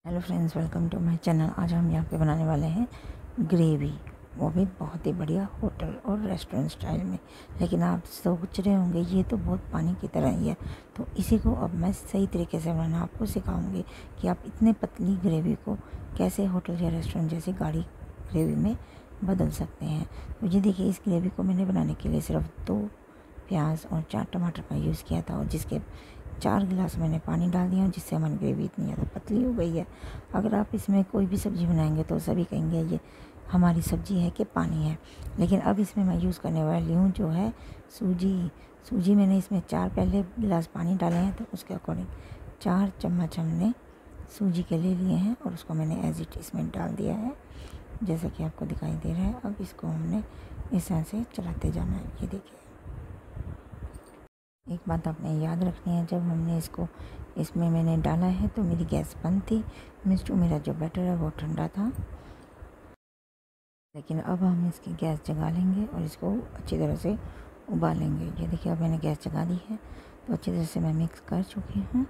Hello friends, welcome to my channel. आज हम यहाँ पे बनाने वाले हैं ग्रेवी, वो भी बहुत ही बढ़िया होटल और रेस्टोरेंट स्टाइल में। लेकिन आप सोच रहे होंगे ये तो बहुत पानी की तरह ही है, तो इसी को अब मैं सही तरीके से बनाना आपको सिखाऊंगी कि आप इतने पतली ग्रेवी को कैसे होटल या रेस्टोरेंट जैसी गाढ़ी ग्रेवी में बदल सकते हैं। तो ये देखिए, इस ग्रेवी को मैंने बनाने के लिए सिर्फ 2 प्याज और 4 टमाटर का यूज़ किया था, और जिसके 4 गिलास मैंने पानी डाल दिया, जिससे हमारी ग्रेवी इतनी ज़्यादा पतली हो गई है। अगर आप इसमें कोई भी सब्ज़ी बनाएंगे तो सभी कहेंगे ये हमारी सब्ज़ी है कि पानी है। लेकिन अब इसमें मैं यूज़ करने वाली हूँ जो है सूजी मैंने इसमें 4 पहले गिलास पानी डाले हैं, तो उसके अकॉर्डिंग 4 चम्मच हमने सूजी के ले लिए हैं, और उसको मैंने एज इट इसमें डाल दिया है, जैसा कि आपको दिखाई दे रहा है। अब इसको हमने इस तरह से चलाते जाना है। ये देखिए, एक बात आपने याद रखनी है, जब हमने इसको इसमें मैंने डाला है तो मेरी गैस बंद थी, मीन्स टू मेरा जो बैटर है वो ठंडा था। लेकिन अब हम इसकी गैस जगा लेंगे और इसको अच्छी तरह से उबालेंगे। ये देखिए, अब मैंने गैस जगा दी है, तो अच्छी तरह से मैं मिक्स कर चुकी हूँ।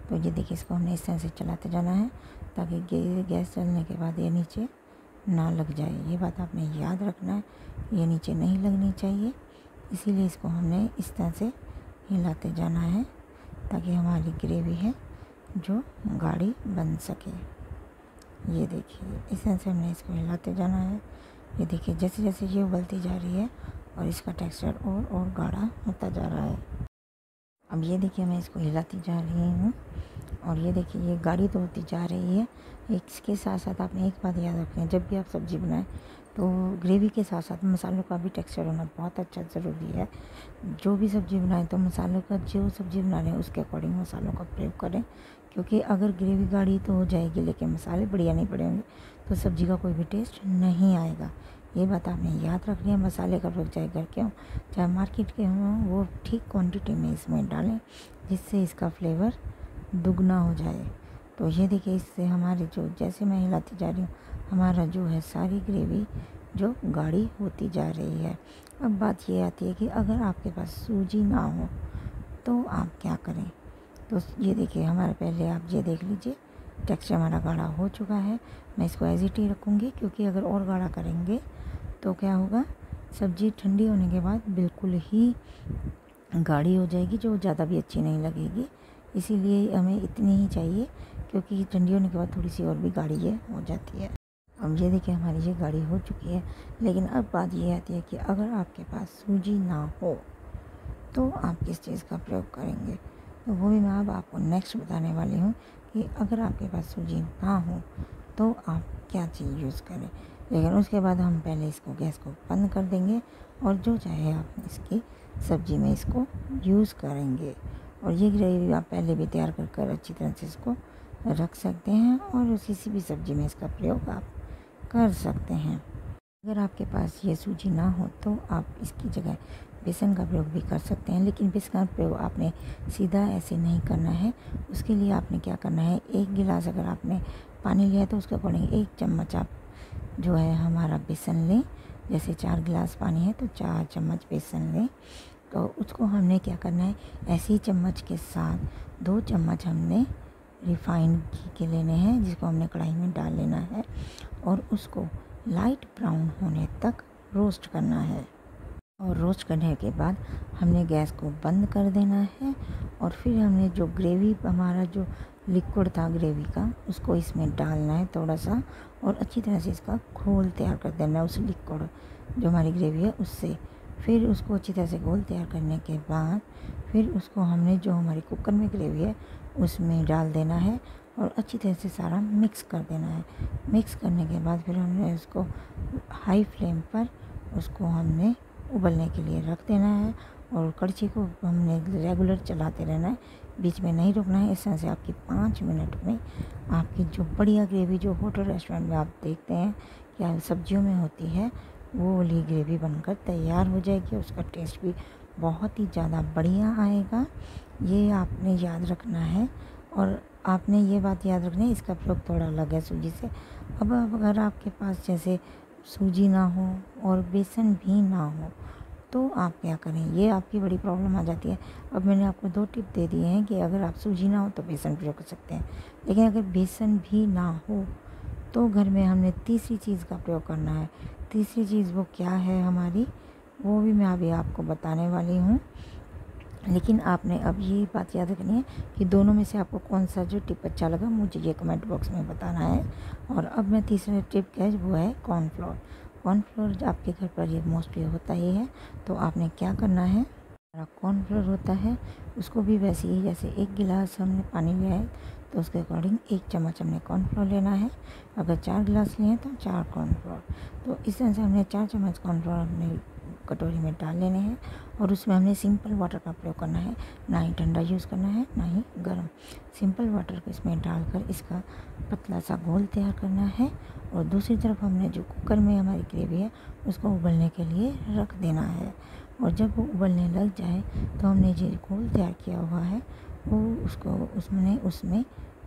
तो ये देखिए, इसको हमने इस तरह से चलाते जाना है ताकि गैस चलने के बाद ये नीचे ना लग जाए। ये बात आपने याद रखना है, ये नीचे नहीं लगनी चाहिए, इसीलिए इसको हमने इस तरह से हिलाते जाना है ताकि हमारी ग्रेवी है जो गाढ़ी बन सके। ये देखिए, इस तरह से हमने इसको हिलाते जाना है। ये देखिए, जैसे जैसे ये उबलती जा रही है और इसका टेक्सचर और गाढ़ा होता जा रहा है। अब ये देखिए, मैं इसको हिलाती जा रही हूँ, और ये देखिए ये गाढ़ी तो होती जा रही है। इसके साथ साथ आपने एक बात याद रखें, जब भी आप सब्ज़ी बनाएं तो ग्रेवी के साथ साथ मसालों का भी टेक्सचर होना बहुत अच्छा ज़रूरी है। जो भी सब्ज़ी बनाएं तो मसालों का, जो सब्ज़ी बना रहे हैं उसके अकॉर्डिंग मसालों का प्रयोग करें, क्योंकि अगर ग्रेवी गाढ़ी तो हो जाएगी लेकिन मसाले बढ़िया नहीं पड़ेंगे तो सब्ज़ी का कोई भी टेस्ट नहीं आएगा। ये बात आपने याद रखनी है। मसाले का प्रयोग चाहे घर के हों चाहे मार्केट के हों, वो ठीक क्वांटिटी में इसमें डालें, जिससे इसका फ्लेवर दुगना हो जाए। तो ये देखिए, इससे हमारी जो, जैसे मैं हिलाती जा रही हूँ, हमारा जो है सारी ग्रेवी जो गाढ़ी होती जा रही है। अब बात ये आती है कि अगर आपके पास सूजी ना हो तो आप क्या करें। तो ये देखिए, हमारा पहले आप ये देख लीजिए, टेक्सचर हमारा गाढ़ा हो चुका है। मैं इसको एज इट ही रखूँगी, क्योंकि अगर और गाढ़ा करेंगे तो क्या होगा, सब्ज़ी ठंडी होने के बाद बिल्कुल ही गाढ़ी हो जाएगी, जो ज़्यादा भी अच्छी नहीं लगेगी। इसीलिए हमें इतनी ही चाहिए, क्योंकि ठंडी होने के बाद थोड़ी सी और भी गाढ़ी ये हो जाती है। अब ये देखिए, हमारी ये गाढ़ी हो चुकी है। लेकिन अब बात ये आती है कि अगर आपके पास सूजी ना हो तो आप किस चीज़ का प्रयोग करेंगे। तो वो भी मैं अब आपको नेक्स्ट बताने वाली हूँ कि अगर आपके पास सूजी ना हो तो आप क्या चीज़ यूज़ करें। लेकिन उसके बाद हम पहले इसको, गैस को बंद कर देंगे, और जो चाहे आप इसकी सब्ज़ी में इसको यूज़ करेंगे। और ये ग्रेवी आप पहले भी तैयार कर अच्छी तरह से इसको रख सकते हैं, और किसी भी सब्ज़ी में इसका प्रयोग आप कर सकते हैं। अगर आपके पास ये सूजी ना हो तो आप इसकी जगह बेसन का प्रयोग भी कर सकते हैं, लेकिन बेसन का प्रयोग आपने सीधा ऐसे नहीं करना है। उसके लिए आपने क्या करना है, 1 गिलास अगर आपने पानी लिया है तो उसके अकॉर्डिंग 1 चम्मच आप जो है हमारा बेसन लें। जैसे 4 गिलास पानी है तो 4 चम्मच बेसन लें। तो उसको हमने क्या करना है, ऐसे ही चम्मच के साथ 2 चम्मच हमने रिफाइंड घी के लेने हैं, जिसको हमने कढ़ाई में डाल लेना है, और उसको लाइट ब्राउन होने तक रोस्ट करना है। और रोस्ट करने के बाद हमने गैस को बंद कर देना है, और फिर हमने जो ग्रेवी, हमारा जो लिक्विड था ग्रेवी का, उसको इसमें डालना है थोड़ा सा, और अच्छी तरह से इसका घोल तैयार कर देना है उस लिक्विड जो हमारी ग्रेवी है उससे। फिर उसको अच्छी तरह से घोल तैयार करने के बाद फिर उसको हमने, जो हमारी कुकर में ग्रेवी है उसमें डाल देना है, और अच्छी तरह से सारा मिक्स कर देना है। मिक्स करने के बाद फिर हमने उसको हाई फ्लेम पर उसको हमने उबलने के लिए रख देना है, और कड़छी को हमने रेगुलर चलाते रहना है, बीच में नहीं रुकना है। इस तरह से आपकी 5 मिनट में आपकी जो बढ़िया ग्रेवी, जो होटल रेस्टोरेंट में आप देखते हैं या सब्जियों में होती है, वो वाली ग्रेवी बनकर तैयार हो जाएगी। उसका टेस्ट भी बहुत ही ज़्यादा बढ़िया आएगा। ये आपने याद रखना है, और आपने ये बात याद रखनी है, इसका प्रयोग थोड़ा अलग है सूजी से। अब अगर आपके पास जैसे सूजी ना हो और बेसन भी ना हो तो आप क्या करें, ये आपकी बड़ी प्रॉब्लम आ जाती है। अब मैंने आपको 2 टिप दे दिए हैं कि अगर आप सूजी ना हो तो बेसन प्रयोग कर सकते हैं, लेकिन अगर बेसन भी ना हो तो घर में हमने तीसरी चीज़ का प्रयोग करना है। तीसरी चीज़ वो क्या है हमारी, वो भी मैं अभी आपको बताने वाली हूँ। लेकिन आपने अब ये बात याद रखनी है कि दोनों में से आपको कौन सा जो टिप अच्छा लगा मुझे ये कमेंट बॉक्स में बताना है। और अब मैं तीसरा टिप क्या है, वो है कॉर्नफ्लोर। कॉर्नफ्लोर आपके घर पर ये मोस्टली होता ही है, तो आपने क्या करना है, हमारा कॉर्नफ्लोर होता है उसको भी वैसे ही, जैसे 1 गिलास हमने पानी लिया है तो उसके अकॉर्डिंग 1 चम्मच हमने कॉर्नफ्लोर लेना है। अगर 4 गिलास लिए हैं तो 4 कॉर्नफ्लोर। तो इस तरह से हमने 4 चम्मच कॉर्नफ्लोर अपने कटोरी में डाल लेने हैं और उसमें हमने सिंपल वाटर का प्रयोग करना है, ना ही ठंडा यूज़ करना है ना ही गर्म। सिंपल वाटर को इसमें डालकर इसका पतला सा घोल तैयार करना है। और दूसरी तरफ हमने जो कुकर में हमारी ग्रेवी है उसको उबलने के लिए रख देना है। और जब वो उबलने लग जाए तो हमने जो घोल तैयार किया हुआ है वो उसमें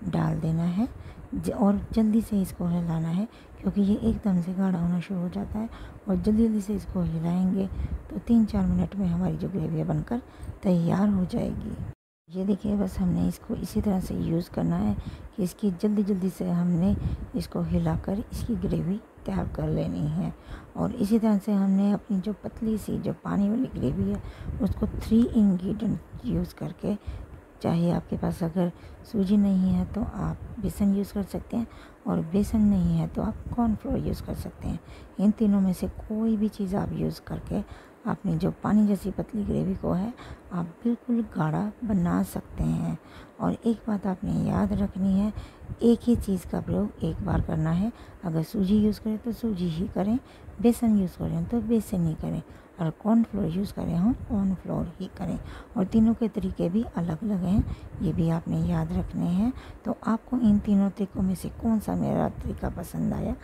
डाल देना है और जल्दी से इसको हिलाना है, क्योंकि ये एकदम से गाढ़ा होना शुरू हो जाता है। और जल्दी जल्दी से इसको हिलाएंगे तो 3-4 मिनट में हमारी जो ग्रेवी बनकर तैयार हो जाएगी। ये देखिए, बस हमने इसको इसी तरह से यूज़ करना है कि इसकी जल्दी जल्दी से हमने इसको हिलाकर इसकी ग्रेवी तैयार कर लेनी है। और इसी तरह से हमने अपनी जो पतली सी जो पानी वाली ग्रेवी है उसको 3 इंग्रेडिएंट यूज़ करके, चाहे आपके पास अगर सूजी नहीं है तो आप बेसन यूज़ कर सकते हैं, और बेसन नहीं है तो आप कॉर्नफ्लोर यूज़ कर सकते हैं। इन तीनों में से कोई भी चीज़ आप यूज़ करके अपनी जो पानी जैसी पतली ग्रेवी को है आप बिल्कुल गाढ़ा बना सकते हैं। और एक बात आपने याद रखनी है, एक ही चीज़ का प्रयोग एक बार करना है। अगर सूजी यूज़ करें तो सूजी ही करें, बेसन यूज़ करें तो बेसन ही करें, और कॉर्नफ्लोर यूज़ करें हम कॉर्नफ्लोर ही करें। और तीनों के तरीके भी अलग अलग हैं, ये भी आपने याद रखने हैं। तो आपको इन तीनों तरीक़ों में से कौन सा मेरा तरीका पसंद आया,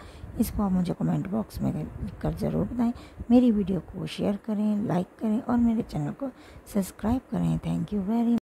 इसको आप मुझे कमेंट बॉक्स में लिख कर ज़रूर बताएं। मेरी वीडियो को शेयर करें, लाइक करें और मेरे चैनल को सब्सक्राइब करें। Thank you very